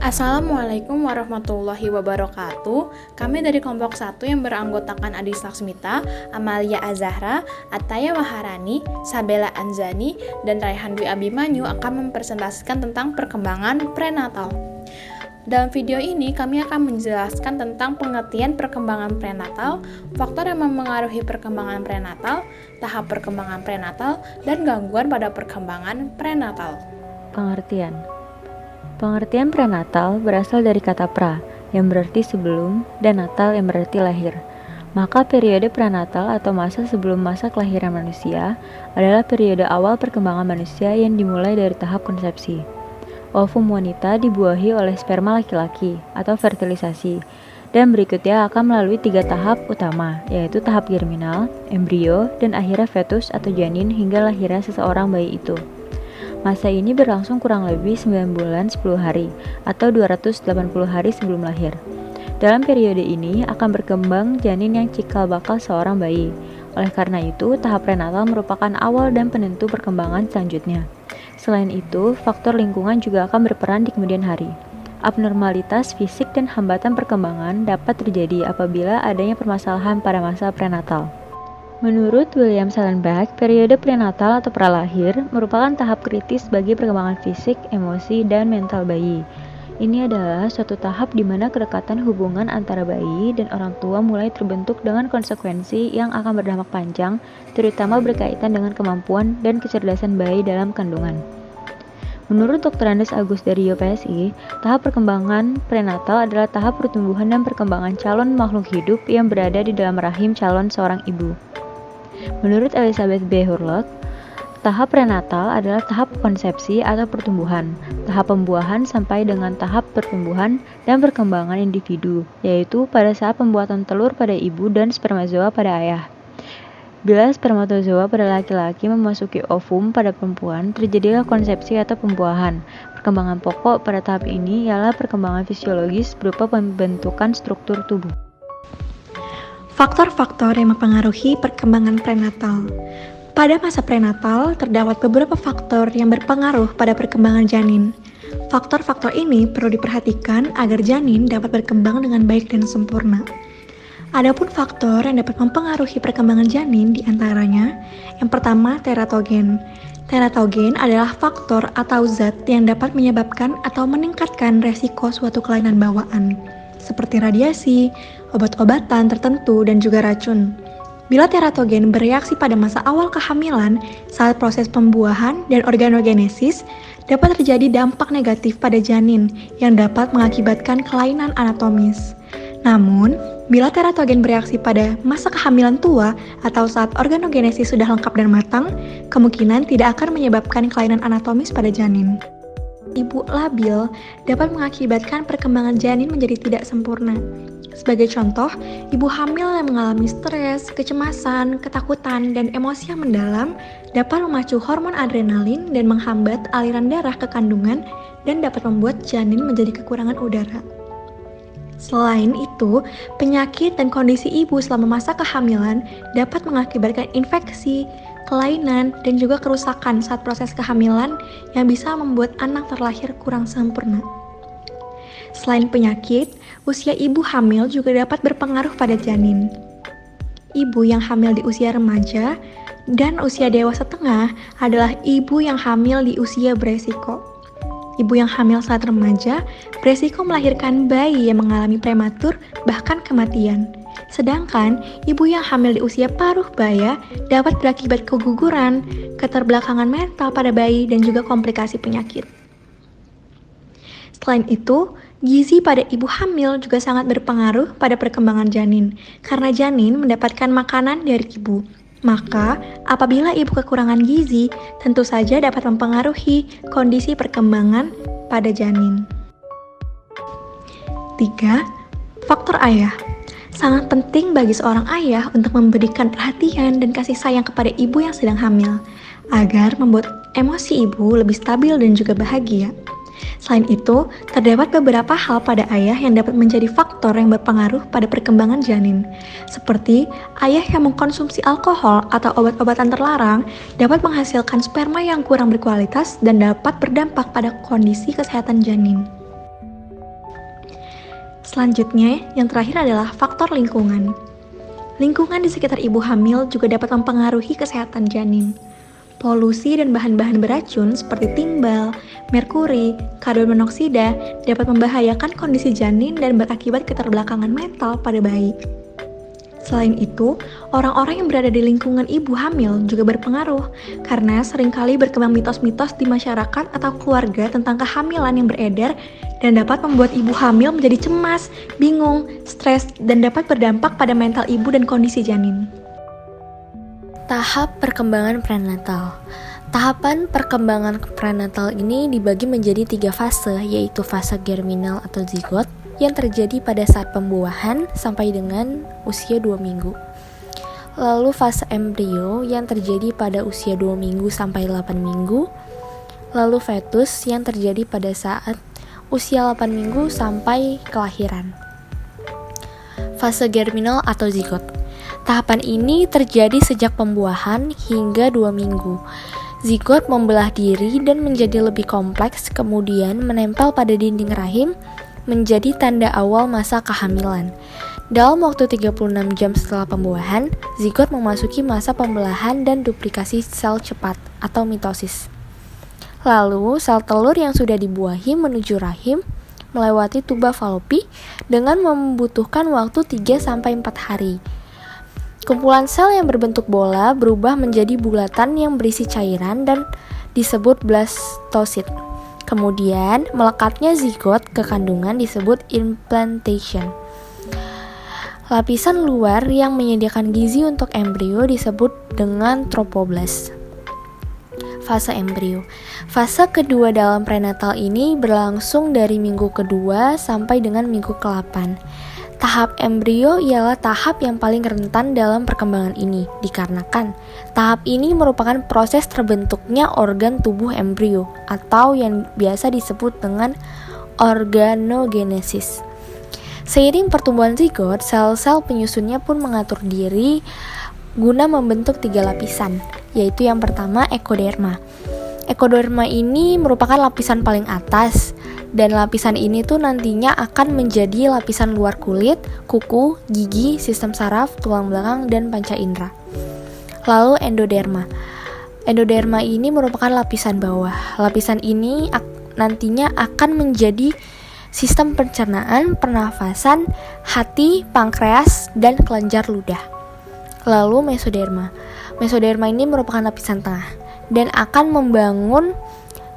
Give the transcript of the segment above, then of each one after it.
Assalamualaikum warahmatullahi wabarakatuh. Kami dari kelompok 1 yang beranggotakan Adis Laksmita, Amalia Azahra, Ataya Maharani, Sabella Anzani, dan Raihan Dwi Abimanyu akan mempresentasikan tentang perkembangan prenatal. Dalam video ini, kami akan menjelaskan tentang pengertian perkembangan prenatal, faktor yang memengaruhi perkembangan prenatal, tahap perkembangan prenatal, dan gangguan pada perkembangan prenatal. Pengertian prenatal berasal dari kata pra, yang berarti sebelum, dan natal yang berarti lahir. Maka periode prenatal atau masa sebelum masa kelahiran manusia adalah periode awal perkembangan manusia yang dimulai dari tahap konsepsi. Ovum wanita dibuahi oleh sperma laki-laki atau fertilisasi, dan berikutnya akan melalui 3 tahap utama, yaitu tahap germinal, embrio, dan akhirnya fetus atau janin hingga lahirnya seseorang bayi itu. Masa ini berlangsung kurang lebih 9 bulan 10 hari atau 280 hari sebelum lahir. Dalam periode ini akan berkembang janin yang cikal bakal seorang bayi. Oleh karena itu, tahap prenatal merupakan awal dan penentu perkembangan selanjutnya. Selain itu, faktor lingkungan juga akan berperan di kemudian hari. Abnormalitas fisik dan hambatan perkembangan dapat terjadi apabila adanya permasalahan pada masa prenatal. Menurut William Sallenbach, periode prenatal atau pralahir merupakan tahap kritis bagi perkembangan fisik, emosi, dan mental bayi. Ini adalah suatu tahap di mana kedekatan hubungan antara bayi dan orang tua mulai terbentuk dengan konsekuensi yang akan berdampak panjang, terutama berkaitan dengan kemampuan dan kecerdasan bayi dalam kandungan. Menurut Dr. Andes Agus dari UPSI, tahap perkembangan prenatal adalah tahap pertumbuhan dan perkembangan calon makhluk hidup yang berada di dalam rahim calon seorang ibu. Menurut Elizabeth B. Hurlock, tahap prenatal adalah tahap konsepsi atau pertumbuhan, tahap pembuahan sampai dengan tahap pertumbuhan dan perkembangan individu, yaitu pada saat pembuatan telur pada ibu dan spermazoa pada ayah. Bila spermatozoa pada laki-laki memasuki ovum pada perempuan, terjadilah konsepsi atau pembuahan. Perkembangan pokok pada tahap ini ialah perkembangan fisiologis berupa pembentukan struktur tubuh. Faktor-faktor yang mempengaruhi perkembangan prenatal. Pada masa prenatal, terdapat beberapa faktor yang berpengaruh pada perkembangan janin. Faktor-faktor ini perlu diperhatikan agar janin dapat berkembang dengan baik dan sempurna. Adapun faktor yang dapat mempengaruhi perkembangan janin diantaranya, yang pertama teratogen. Teratogen adalah faktor atau zat yang dapat menyebabkan atau meningkatkan resiko suatu kelainan bawaan, seperti radiasi, obat-obatan tertentu, dan juga racun. Bila teratogen bereaksi pada masa awal kehamilan, saat proses pembuahan dan organogenesis, dapat terjadi dampak negatif pada janin yang dapat mengakibatkan kelainan anatomis. Namun, bila teratogen bereaksi pada masa kehamilan tua atau saat organogenesis sudah lengkap dan matang, kemungkinan tidak akan menyebabkan kelainan anatomis pada janin. Ibu labil dapat mengakibatkan perkembangan janin menjadi tidak sempurna. Sebagai contoh, ibu hamil yang mengalami stres, kecemasan, ketakutan, dan emosi yang mendalam dapat memacu hormon adrenalin dan menghambat aliran darah ke kandungan dan dapat membuat janin menjadi kekurangan udara. Selain itu, penyakit dan kondisi ibu selama masa kehamilan dapat mengakibatkan infeksi, kelainan, dan juga kerusakan saat proses kehamilan yang bisa membuat anak terlahir kurang sempurna. Selain penyakit, usia ibu hamil juga dapat berpengaruh pada janin. Ibu yang hamil di usia remaja dan usia dewasa tengah adalah ibu yang hamil di usia beresiko. Ibu yang hamil saat remaja beresiko melahirkan bayi yang mengalami prematur bahkan kematian. Sedangkan ibu yang hamil di usia paruh baya dapat berakibat keguguran, keterbelakangan mental pada bayi, dan juga komplikasi penyakit. Selain itu, gizi pada ibu hamil juga sangat berpengaruh pada perkembangan janin, karena janin mendapatkan makanan dari ibu. Maka, apabila ibu kekurangan gizi, tentu saja dapat mempengaruhi kondisi perkembangan pada janin. 3. Faktor ayah. Sangat penting bagi seorang ayah untuk memberikan perhatian dan kasih sayang kepada ibu yang sedang hamil, agar membuat emosi ibu lebih stabil dan juga bahagia. Selain itu, terdapat beberapa hal pada ayah yang dapat menjadi faktor yang berpengaruh pada perkembangan janin, seperti ayah yang mengkonsumsi alkohol atau obat-obatan terlarang dapat menghasilkan sperma yang kurang berkualitas dan dapat berdampak pada kondisi kesehatan janin. Selanjutnya, yang terakhir adalah faktor lingkungan. Lingkungan di sekitar ibu hamil juga dapat mempengaruhi kesehatan janin. Polusi dan bahan-bahan beracun seperti timbal, merkuri, karbon monoksida dapat membahayakan kondisi janin dan berakibat keterbelakangan mental pada bayi. Selain itu, orang-orang yang berada di lingkungan ibu hamil juga berpengaruh karena seringkali berkembang mitos-mitos di masyarakat atau keluarga tentang kehamilan yang beredar dan dapat membuat ibu hamil menjadi cemas, bingung, stres, dan dapat berdampak pada mental ibu dan kondisi janin. Tahap perkembangan prenatal. Tahapan perkembangan prenatal ini dibagi menjadi 3 fase, yaitu fase germinal atau zigot yang terjadi pada saat pembuahan sampai dengan usia 2 minggu. Lalu fase embrio yang terjadi pada usia 2 minggu sampai 8 minggu. Lalu fetus yang terjadi pada saat usia 8 minggu sampai kelahiran. Fase germinal atau zigot. Tahapan ini terjadi sejak pembuahan hingga 2 minggu. Zigot membelah diri dan menjadi lebih kompleks, kemudian menempel pada dinding rahim, menjadi tanda awal masa kehamilan. Dalam waktu 36 jam setelah pembuahan, zigot memasuki masa pembelahan dan duplikasi sel cepat atau mitosis. Lalu, sel telur yang sudah dibuahi menuju rahim, melewati tuba falopi dengan membutuhkan waktu 3-4 hari. Kumpulan sel yang berbentuk bola berubah menjadi bulatan yang berisi cairan dan disebut blastosit. Kemudian, melekatnya zigot ke kandungan disebut implantation. Lapisan luar yang menyediakan gizi untuk embrio disebut dengan tropoblast. Fase embrio. Fase kedua dalam prenatal ini berlangsung dari minggu kedua sampai dengan minggu ke-8. Tahap embrio ialah tahap yang paling rentan dalam perkembangan ini, dikarenakan tahap ini merupakan proses terbentuknya organ tubuh embrio atau yang biasa disebut dengan organogenesis. Seiring pertumbuhan zigot, sel-sel penyusunnya pun mengatur diri guna membentuk 3 lapisan, yaitu yang pertama ekoderma. Ekoderma ini merupakan lapisan paling atas, dan lapisan ini tuh nantinya akan menjadi lapisan luar kulit, kuku, gigi, sistem saraf, tulang belakang, dan panca indera. Lalu endoderma. Endoderma ini merupakan lapisan bawah. Lapisan ini nantinya akan menjadi sistem pencernaan, pernafasan, hati, pankreas, dan kelenjar ludah. Lalu mesoderma. Mesoderma ini merupakan lapisan tengah dan akan membangun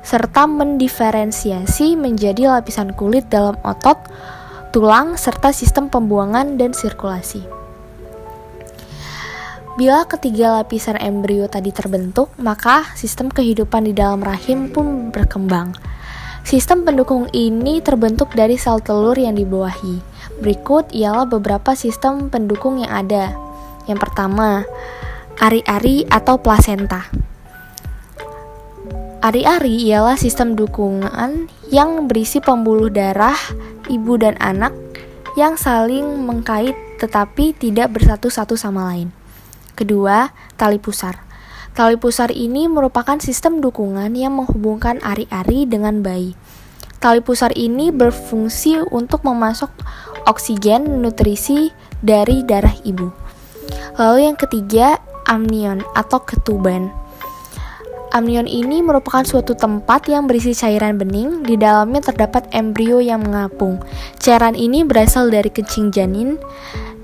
serta mendiferensiasi menjadi lapisan kulit dalam otot, tulang, serta sistem pembuangan dan sirkulasi. Bila ketiga lapisan embrio tadi terbentuk, maka sistem kehidupan di dalam rahim pun berkembang. Sistem pendukung ini terbentuk dari sel telur yang dibuahi. Berikut ialah beberapa sistem pendukung yang ada. Yang pertama, ari-ari atau plasenta. Ari-ari ialah sistem dukungan yang berisi pembuluh darah ibu dan anak yang saling mengkait tetapi tidak bersatu satu sama lain. Kedua, tali pusar. Tali pusar ini merupakan sistem dukungan yang menghubungkan ari-ari dengan bayi. Tali pusar ini berfungsi untuk memasok oksigen nutrisi dari darah ibu. Lalu yang ketiga, amnion atau ketuban. Amnion ini merupakan suatu tempat yang berisi cairan bening, di dalamnya terdapat embrio yang mengapung. Cairan ini berasal dari kencing janin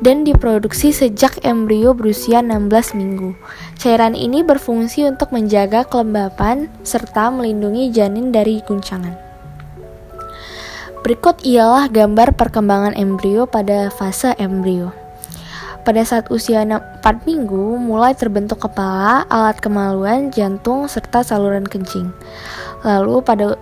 dan diproduksi sejak embrio berusia 16 minggu. Cairan ini berfungsi untuk menjaga kelembapan serta melindungi janin dari guncangan. Berikut ialah gambar perkembangan embrio pada fase embrio. Pada saat usia 4 minggu, mulai terbentuk kepala, alat kemaluan, jantung, serta saluran kencing. Lalu pada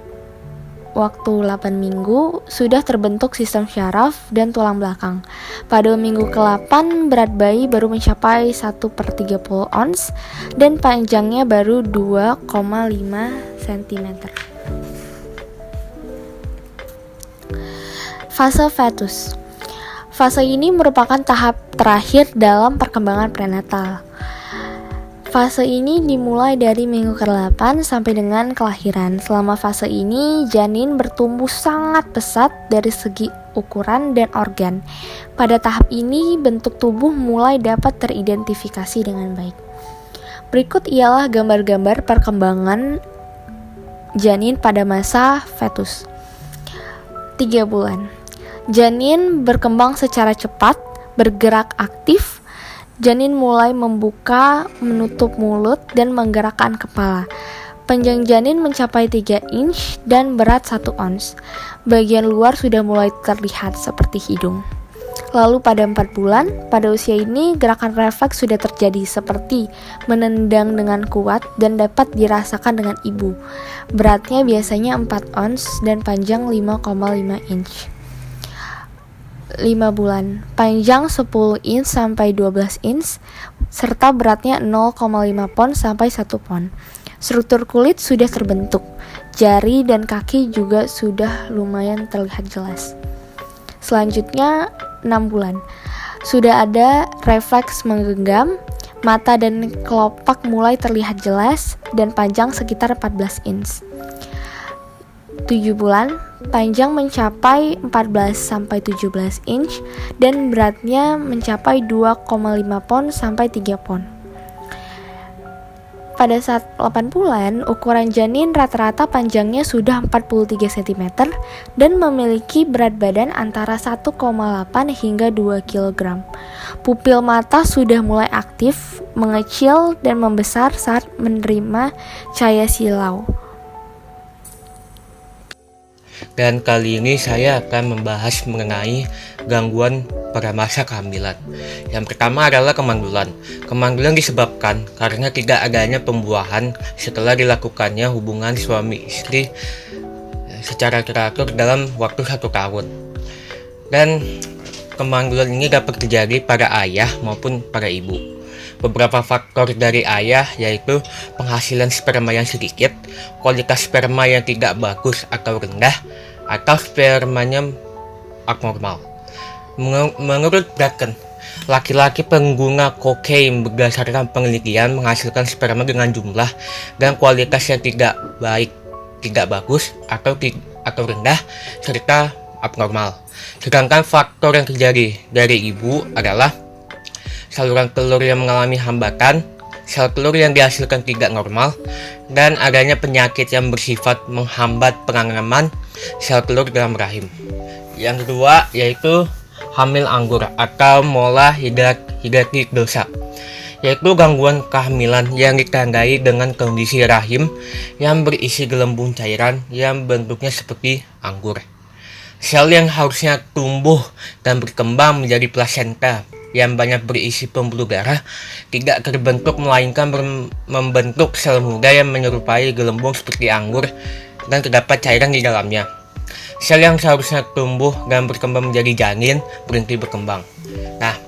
waktu 8 minggu, sudah terbentuk sistem syaraf dan tulang belakang. Pada minggu ke-8, berat bayi baru mencapai 1/30 ons dan panjangnya baru 2,5 cm. Fase fetus. Fase ini merupakan tahap terakhir dalam perkembangan prenatal. Fase ini dimulai dari minggu ke-8 sampai dengan kelahiran. Selama fase ini, janin bertumbuh sangat pesat dari segi ukuran, dan organ. Pada tahap ini, bentuk tubuh mulai dapat teridentifikasi dengan baik. Berikut ialah gambar-gambar perkembangan janin pada masa fetus. 3 bulan. Janin berkembang secara cepat, bergerak aktif. Janin mulai membuka, menutup mulut, dan menggerakkan kepala. Panjang janin mencapai 3 inch dan berat 1 ons. Bagian luar sudah mulai terlihat seperti hidung. Lalu pada 4 bulan, pada usia ini gerakan refleks sudah terjadi seperti menendang dengan kuat dan dapat dirasakan dengan ibu. Beratnya biasanya 4 ons dan panjang 5,5 inch. 5 bulan, panjang 10 inch sampai 12 inch, serta beratnya 0,5 pon sampai 1 pon. Struktur kulit sudah terbentuk, jari dan kaki juga sudah lumayan terlihat jelas. Selanjutnya 6 bulan. Sudah ada refleks menggenggam, mata dan kelopak mulai terlihat jelas dan panjang sekitar 14 inch. 7 bulan, panjang mencapai 14 sampai 17 inch dan beratnya mencapai 2,5 pon sampai 3 pon. Pada saat 8 bulan, ukuran janin rata-rata panjangnya sudah 43 cm dan memiliki berat badan antara 1,8 hingga 2 kg. Pupil mata sudah mulai aktif, mengecil dan membesar saat menerima cahaya silau. Dan kali ini saya akan membahas mengenai gangguan pada masa kehamilan. Yang pertama adalah kemandulan. Kemandulan disebabkan karena tidak adanya pembuahan setelah dilakukannya hubungan suami istri secara teratur dalam waktu 1 tahun. Dan kemandulan ini dapat terjadi pada ayah maupun pada ibu. Beberapa faktor dari ayah yaitu penghasilan sperma yang sedikit, kualitas sperma yang tidak bagus atau rendah, atau spermanya abnormal. Menurut Bracken, laki-laki pengguna kokain berdasarkan penelitian menghasilkan sperma dengan jumlah dan kualitas yang tidak baik, tidak bagus, atau rendah, serta abnormal. Sedangkan faktor yang terjadi dari ibu adalah saluran telur yang mengalami hambatan, sel telur yang dihasilkan tidak normal, dan adanya penyakit yang bersifat menghambat penanaman sel telur dalam rahim. Yang kedua yaitu hamil anggur atau mola hidatidosa, yaitu gangguan kehamilan yang ditandai dengan kondisi rahim yang berisi gelembung cairan yang bentuknya seperti anggur. Sel yang harusnya tumbuh dan berkembang menjadi plasenta yang banyak berisi pembuluh darah tidak terbentuk, melainkan membentuk sel muda yang menyerupai gelembung seperti anggur dan terdapat cairan di dalamnya. Sel yang seharusnya tumbuh dan berkembang menjadi janin berhenti berkembang. Nah,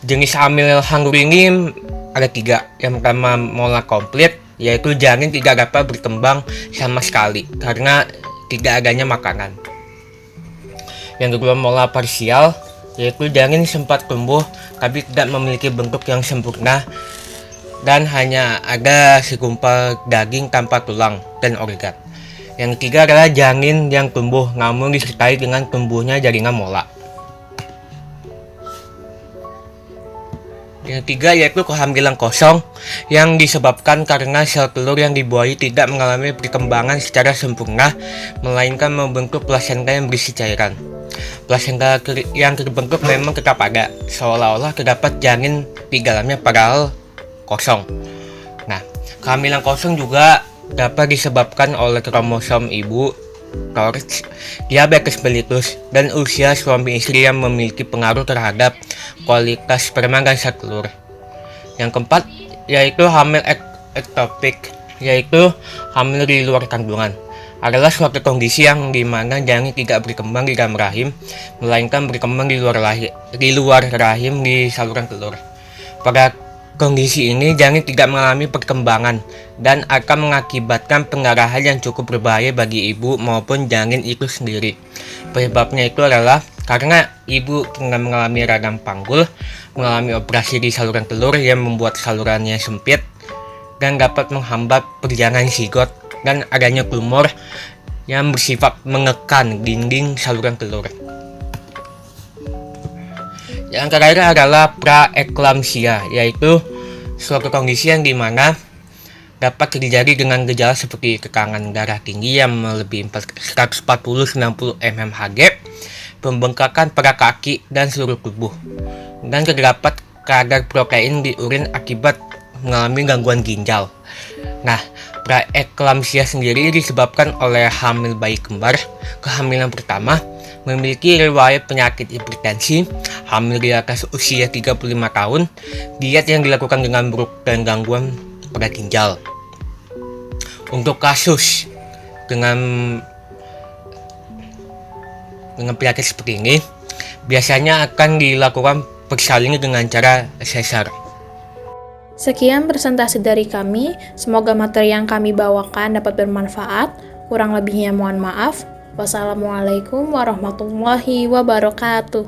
jenis hamil anggur ini ada 3. Yang pertama mola komplit, yaitu janin tidak dapat berkembang sama sekali karena tidak adanya makanan. Yang kedua mola parsial, yaitu janin sempat tumbuh tapi tidak memiliki bentuk yang sempurna dan hanya ada segumpal daging tanpa tulang dan organ. Yang ketiga adalah janin yang tumbuh namun disertai dengan tumbuhnya jaringan mola. Yang ketiga yaitu kehamilan kosong yang disebabkan karena sel telur yang dibuahi tidak mengalami perkembangan secara sempurna, melainkan membentuk plasenta yang berisi cairan. Plasenta yang terbentuk memang tetap ada, seolah-olah terdapat janin di dalamnya padahal kosong. Nah, kehamilan kosong juga dapat disebabkan oleh kromosom ibu, torch, diabetes mellitus, dan usia suami istri yang memiliki pengaruh terhadap kualitas sperma dan sel telur. Yang keempat yaitu hamil ektopik, yaitu hamil di luar kandungan. Adalah suatu kondisi yang dimana janin tidak berkembang di dalam rahim, melainkan berkembang di luar rahim di saluran telur. Pada kondisi ini janin tidak mengalami perkembangan dan akan mengakibatkan pendarahan yang cukup berbahaya bagi ibu maupun janin itu sendiri. Penyebabnya itu adalah karena ibu tengah mengalami radang panggul, mengalami operasi di saluran telur yang membuat salurannya sempit dan dapat menghambat perjalanan zigot, dan adanya tumor yang bersifat mengekang dinding saluran telur. Yang terakhir adalah praeklamsia, yaitu suatu kondisi yang dimana dapat terjadi dengan gejala seperti tekanan darah tinggi yang melebihi 140-90 mmHg, pembengkakan pada kaki dan seluruh tubuh, dan terdapat kadar protein di urin akibat mengalami gangguan ginjal. Nah, praeklamsia sendiri disebabkan oleh hamil bayi kembar, kehamilan pertama, memiliki riwayat penyakit hipertensi, hamil di atas usia 35 tahun, diet yang dilakukan dengan buruk dan gangguan pada ginjal. Untuk kasus dengan penyakit seperti ini, biasanya akan dilakukan persalingan dengan cara sesar. Sekian presentasi dari kami, semoga materi yang kami bawakan dapat bermanfaat. Kurang lebihnya mohon maaf. Wassalamualaikum warahmatullahi wabarakatuh.